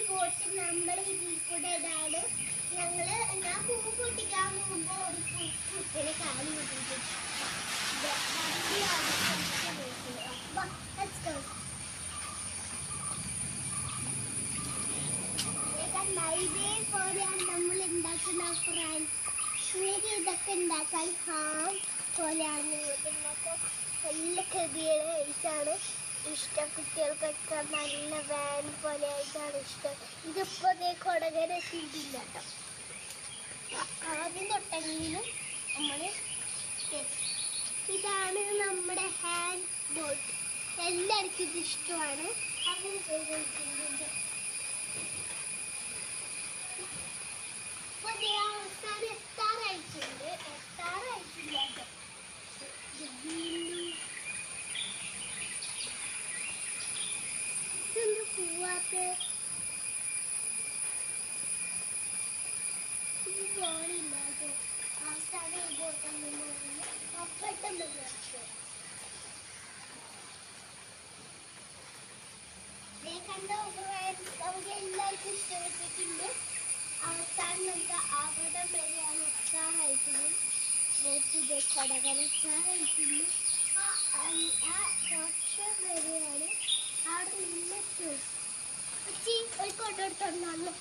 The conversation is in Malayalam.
ബോട്ട് നമ്മൾ ഇതിൽ കൂടെ ഇതാണ്. ഞാൻ പൂ പൊട്ടിക്കാൻ പോകുമ്പോൾ ഒരു കുട്ടിനെ കാലി വിട്ടിട്ട് ഇതേപോലെയാണ് നമ്മൾ ഉണ്ടാക്കുന്ന ഫ്രൈസ്. നിങ്ങൾക്ക് ഇതൊക്കെ ഉണ്ടാക്കാൻ ഹാം പോലെയാണ് നിങ്ങൾക്ക് ഉണ്ടാക്കാൻ. നല്ല കൃതിയായിട്ടാണ് ഇഷ്ടം. കുട്ടികൾക്കൊക്കെ നല്ല വാൻ പോലെ ആയിട്ടാണ് ഇഷ്ടം. ഇതിപ്പോൾ അതേ കൊടകര എത്തിയിട്ടില്ല കേട്ടോ. ആദ്യം തൊട്ടെങ്കിലും നമ്മൾ ഇതാണ് നമ്മുടെ ഹാൻഡ് ബോട്ട്. എല്ലാവർക്കും ഇത് ഇഷ്ടമാണ്. അങ്ങനെ ചെയ്തിട്ടുണ്ട്. അപ്പോൾ അവസാനം എത്താറായിട്ടുണ്ട്. ഇതെന്ത് പോവാത്ത ഇത് പോണില്ല കേട്ടോ. അവസാനം ഈ ബോട്ടൊന്നും പോകില്ല. പെട്ടെന്ന് ചേർത്ത് കണ്ടോ നമുക്ക് എല്ലാവർക്കും ഇഷ്ടപ്പെട്ടിട്ടുണ്ട്. അവസാനം നമുക്ക് അവിടെ വരെയാണ് എത്താറായിട്ടുണ്ട്. ബോട്ട് കൊടകര എത്താറായിട്ടുണ്ട്. ആ വർഷം വരെയാണ് അവിടെ നിന്നിട്ട് ഒരു കൊണ്ടെടുത്തോണ്ടാണല്ലോ.